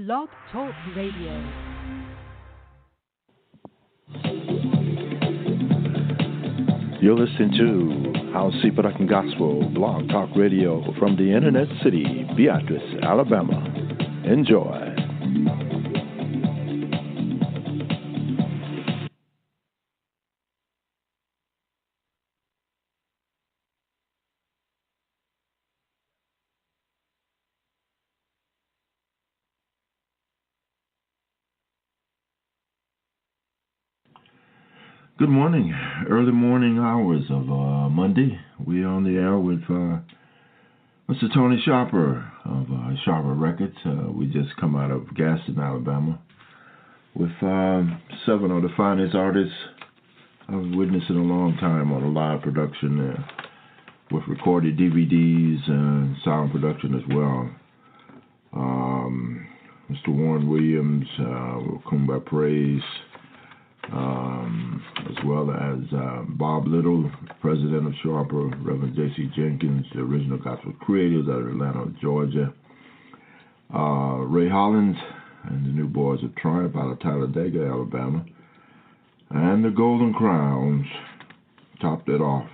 Blog Talk Radio. You're listening to Howcee Productions Gospel Blog Talk Radio from the Internet City, Beatrice, Alabama. Enjoy. Good morning, early morning hours of Monday. We're on the air with Mr. Tony Sharper of Sharper Records. We just come out of Gadsden, Alabama, with 7 of the finest artists I've witnessed in a long time on a live production with recorded DVDs and sound production as well. Mr. Warren Williams, will come by praise. As well as Bob Little, president of Sharper, Reverend J.C. Jenkins, the original gospel creators out of Atlanta, Georgia, Ray Hollins and the New Boys of Triumph out of Talladega, Alabama, and the Golden Crowns topped it off.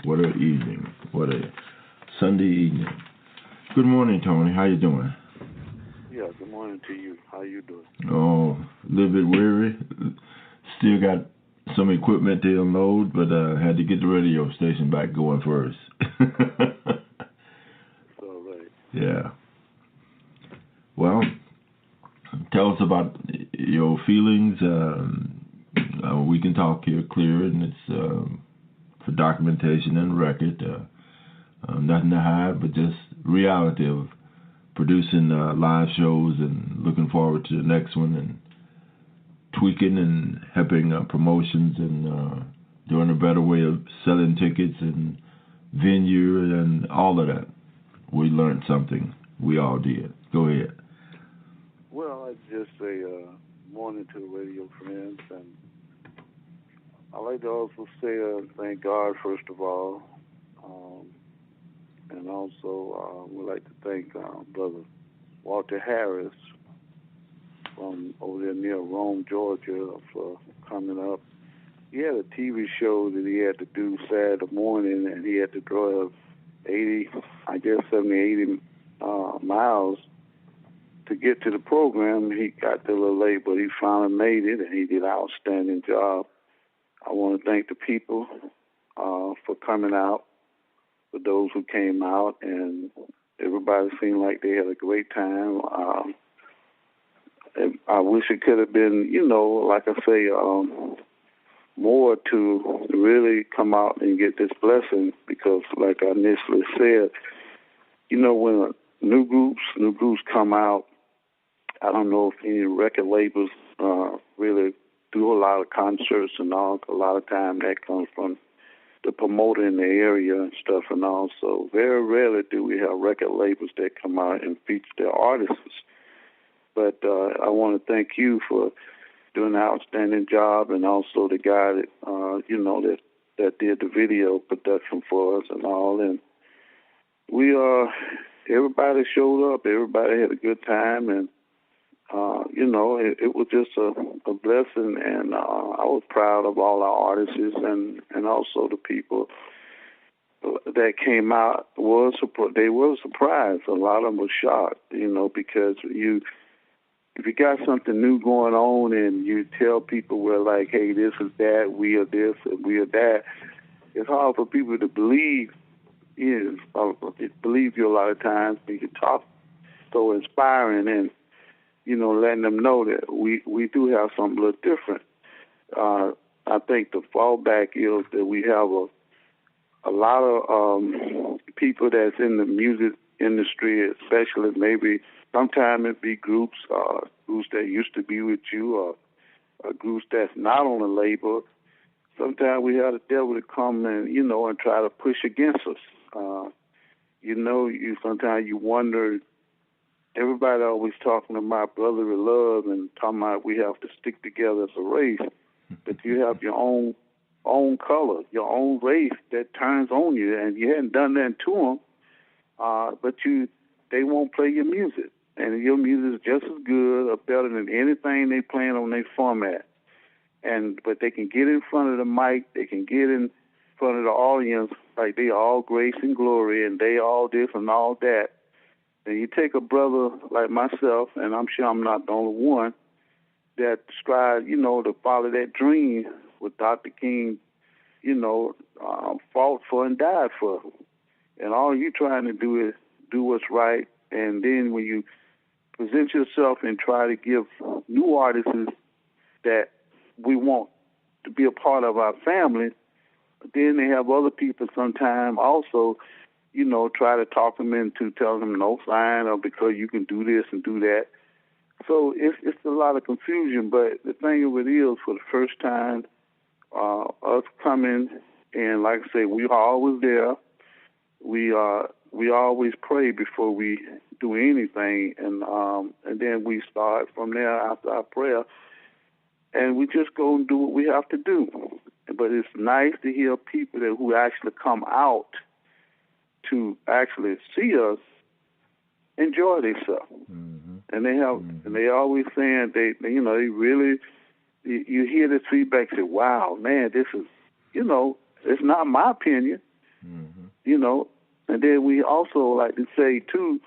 What an evening. What a Sunday evening. Good morning, Tony. How you doing? Yeah, good morning to you. How you doing? Oh, a little bit weary. Still got some equipment to unload, but had to get the radio station back going first. All right. Yeah. Well, tell us about your feelings. We can talk here clear, and it's for documentation and record. Nothing to hide, but just reality of producing live shows and looking forward to the next one and tweaking and helping promotions and doing a better way of selling tickets and venue and all of that. We learned something. We all did. Go ahead. Well, I'd just say morning to the radio friends. And I'd like to also say thank God, first of all. And also we'd like to thank Brother Walter Harris from over there near Rome, Georgia, for coming up. He had a TV show that he had to do Saturday morning, and he had to drive 70, 80 miles to get to the program. He got there a little late, but he finally made it, and he did an outstanding job. I want to thank the people for coming out, for those who came out, and everybody seemed like they had a great time. I wish it could have been, like I say, more to really come out and get this blessing, because like I initially said, when new groups come out, I don't know if any record labels really do a lot of concerts and all. A lot of time that comes from the promoter in the area and stuff and all. So very rarely do we have record labels that come out and feature their artists. But I want to thank you for doing an outstanding job, and also the guy that that did the video production for us and all. And we everybody showed up. Everybody had a good time, and it was just a blessing. And I was proud of all our artists and also the people that came out. They were surprised. A lot of them were shocked, because if you got something new going on and you tell people we're like, hey, this is that, we are this, and we are that, it's hard for people to believe you a lot of times. You can talk so inspiring and, letting them know that we do have something a little different. I think the fallback is that we have a lot of people that's in the music industry, especially maybe sometimes it be groups that used to be with you, or groups that's not on a label. Sometimes we have the devil to come and and try to push against us. Sometimes you wonder. Everybody always talking about brotherly love and talking about we have to stick together as a race, but you have your own color, your own race that turns on you, and you hadn't done that to them, but they won't play your music. And your music is just as good better than anything they playing on their format. But they can get in front of the mic, they can get in front of the audience like they all grace and glory and they all this and all that. And you take a brother like myself, and I'm sure I'm not the only one, that strive, to follow that dream with Dr. King, fought for and died for. And all you trying to do is do what's right. And then when you present yourself and try to give new artists that we want to be a part of our family, then they have other people sometimes also, try to talk them into telling them no sign or because you can do this and do that. So it's a lot of confusion, but the thing of it is, for the first time, us coming, and like I say, we are always there. We always pray before we do anything, and then we start from there after our prayer, and we just go and do what we have to do. But it's nice to hear people who actually come out to actually see us enjoy themselves. Mm-hmm. And they have, and they always saying they really, you hear this feedback, say, wow, man, this is, it's not my opinion, and then we also like to say too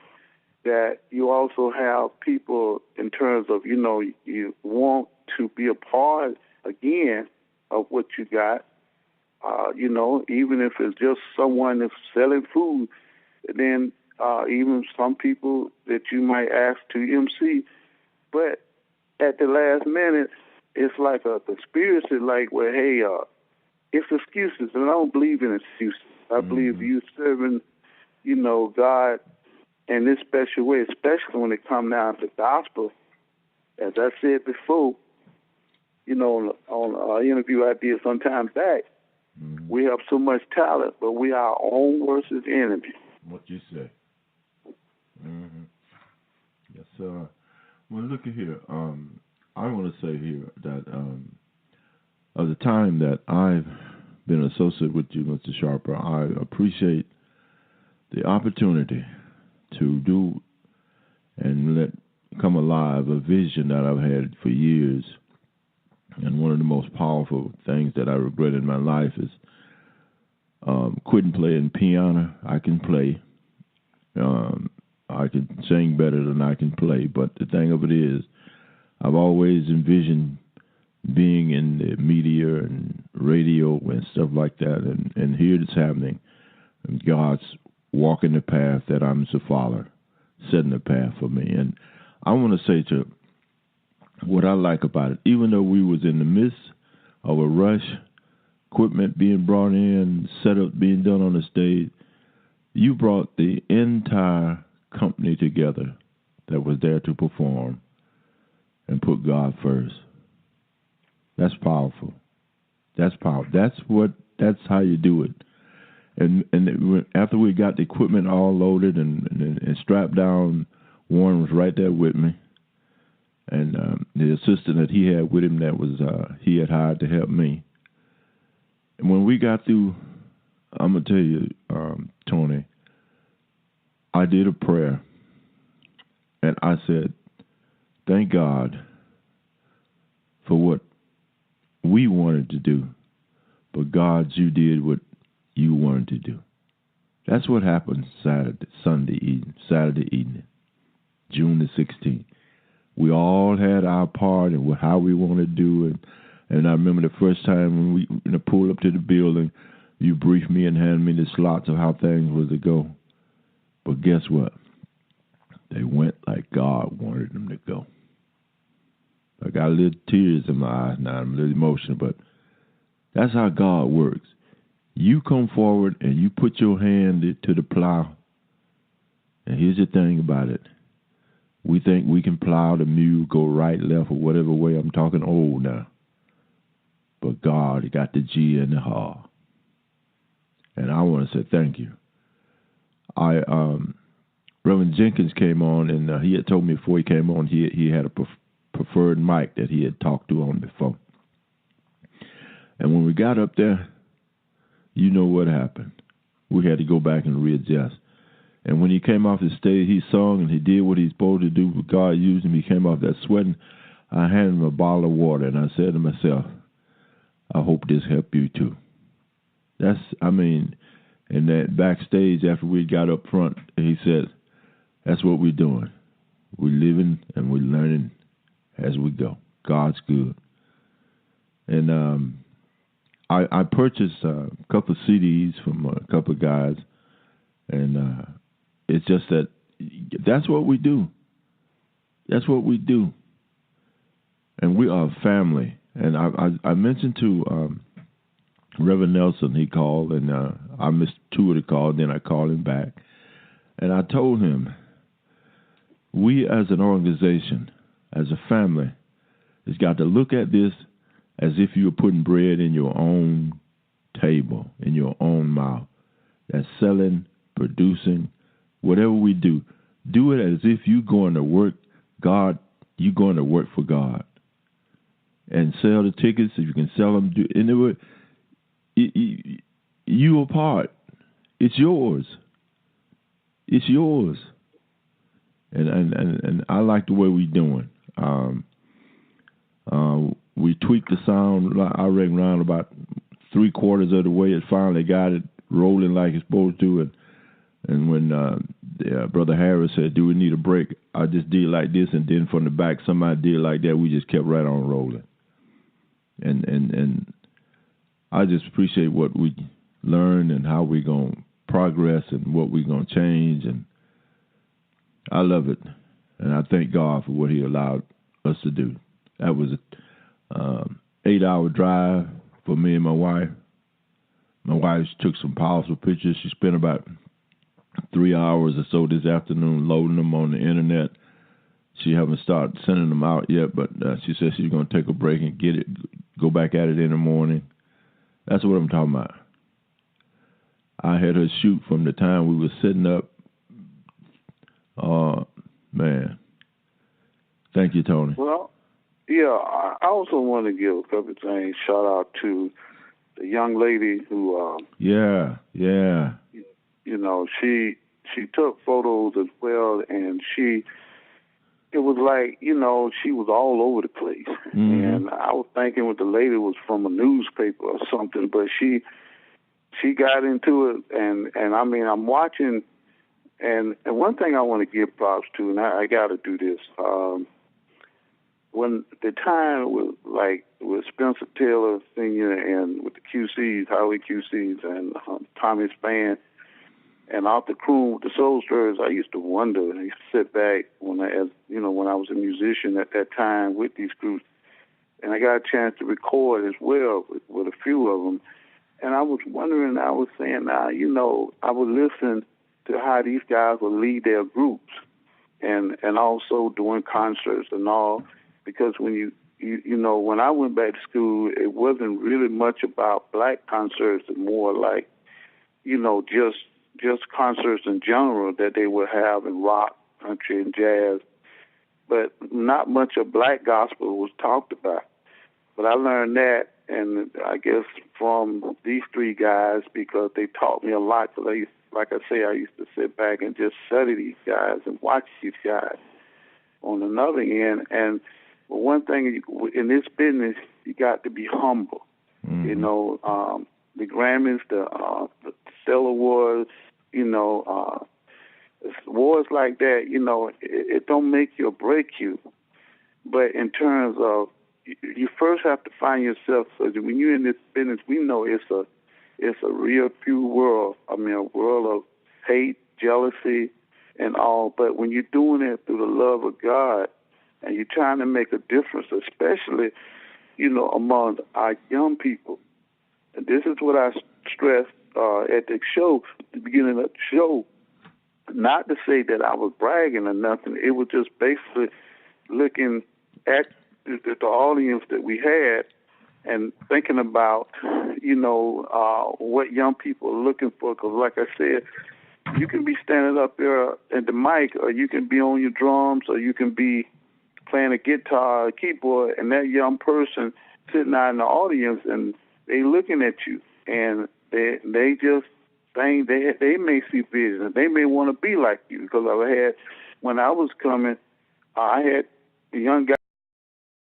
that you also have people in terms of, you want to be a part again of what you got, even if it's just someone that's selling food, then even some people that you might ask to MC, but at the last minute, it's like a conspiracy, like, well, hey, it's excuses, and I don't believe in excuses. I believe you serving, God in this special way, especially when it comes down to gospel. As I said before, on an interview I did some time back, we have so much talent, but we are our own worst enemy. What you say? Yes, sir. Well, look at here. I want to say here that of the time that I've been associated with you, Mr. Sharper, I appreciate the opportunity to do and let come alive a vision that I've had for years. And one of the most powerful things that I regret in my life is quitting playing piano. I can play. I can sing better than I can play. But the thing of it is, I've always envisioned being in the media and radio and stuff like that. And here it's happening. And God's walking the path that I'm to follow, setting the path for me. And I want to say to what I like about it, even though we was in the midst of a rush, equipment being brought in, setup being done on the stage, you brought the entire company together that was there to perform and put God first. That's powerful. That's powerful. That's how you do it. And after we got the equipment all loaded and strapped down, Warren was right there with me. And the assistant that he had with him that was he had hired to help me. And when we got through, I'm going to tell you, Tony, I did a prayer. And I said, thank God for what we wanted to do. But God, you did what you wanted to do. That's what happened Saturday evening, June the 16th. We all had our part and how we wanted to do it. And I remember the first time when we pulled up to the building, you briefed me and handed me the slots of how things was to go. But guess what? They went like God wanted them to go. I got a little tears in my eyes now. I'm a little emotional, but that's how God works. You come forward and you put your hand to the plow. And here's the thing about it. We think we can plow the mule, go right, left, or whatever way. I'm talking old now. But God got the G and the ha. And I want to say thank you. Reverend Jenkins came on, and he had told me before he came on he had a preferred mic that he had talked to on before. And when we got up there, you know what happened. We had to go back and readjust. And when he came off the stage, he sung and he did what he's supposed to do. God used him. He came off that sweating. I handed him a bottle of water, and I said to myself, I hope this helped you too. And that backstage after we got up front, he said, that's what we're doing. We're living and we're learning as we go. God's good. And I purchased a couple of CDs from a couple of guys, and it's just that's what we do. That's what we do. And we are a family. And I mentioned to Reverend Nelson, he called, and I missed 2 of the calls, then I called him back. And I told him, we as an organization, as a family, has got to look at this as if you were putting bread in your own table, in your own mouth. That's selling, producing, whatever we do. Do it as if you're going to work God, you're going to work for God. And sell the tickets if you can sell them. Anyway, you a part. It's yours. It's yours. And I like the way we're doing. We tweaked the sound, I reckon, around about 3/4 of the way. It finally got it rolling like it's supposed to. And when Brother Harris said, do we need a break? I just did like this, and then from the back, somebody did like that. We just kept right on rolling. And I just appreciate what we learned and how we're going to progress and what we're going to change. And I love it. And I thank God for what he allowed us to do. That was an 8-hour drive for me and my wife. My wife took some powerful pictures. She spent about 3 hours or so this afternoon loading them on the internet. She haven't started sending them out yet, but she said she's going to take a break and go back at it in the morning. That's what I'm talking about. I had her shoot from the time we were sitting up. Man. Thank you, Tony. Well, yeah, I also want to give a couple of things. Shout out to the young lady who... Yeah. You know, she took photos as well, and it was like, you know, she was all over the place. Mm-hmm. And I was thinking what the lady was from a newspaper or something, but she got into it, and I mean, I'm watching, and one thing I want to give props to, and I got to do this, when the time was like with Spencer Taylor Sr. and with the QCs, Howie QCs, and Tommy Spann, and Arthur Kroon with the Soul Stirrers, I used to wonder. I used to sit back when I was a musician at that time with these groups, and I got a chance to record as well with a few of them. And I was wondering, I was saying, now, you know, I would listen to how these guys would lead their groups, and also doing concerts and all, because when you know, when I went back to school, it wasn't really much about black concerts, and more like, you know, just concerts in general that they would have in rock, country, and jazz, but not much of black gospel was talked about. But I learned that, and I guess from these 3 guys, because they taught me a lot. Because like I say, I used to sit back and just study these guys and watch these guys on another end. And one thing in this business, you got to be humble. Mm-hmm. You know, the Grammys, the Stellar Awards, you know, awards like that, you know, it don't make you or break you. But in terms of, you first have to find yourself, so that when you're in this business, we know it's a real pure world. I mean, a world of hate, jealousy, and all. But when you're doing it through the love of God, and you're trying to make a difference, especially, you know, among our young people. And this is what I stressed at the show, the beginning of the show, not to say that I was bragging or nothing. It was just basically looking at the audience that we had and thinking about, you know, what young people are looking for. Because like I said, you can be standing up there at the mic, or you can be on your drums, or you can be playing a guitar or keyboard, and that young person sitting out in the audience, and they looking at you, and they just they may see vision. They may want to be like you, because when I was coming, I had a young guy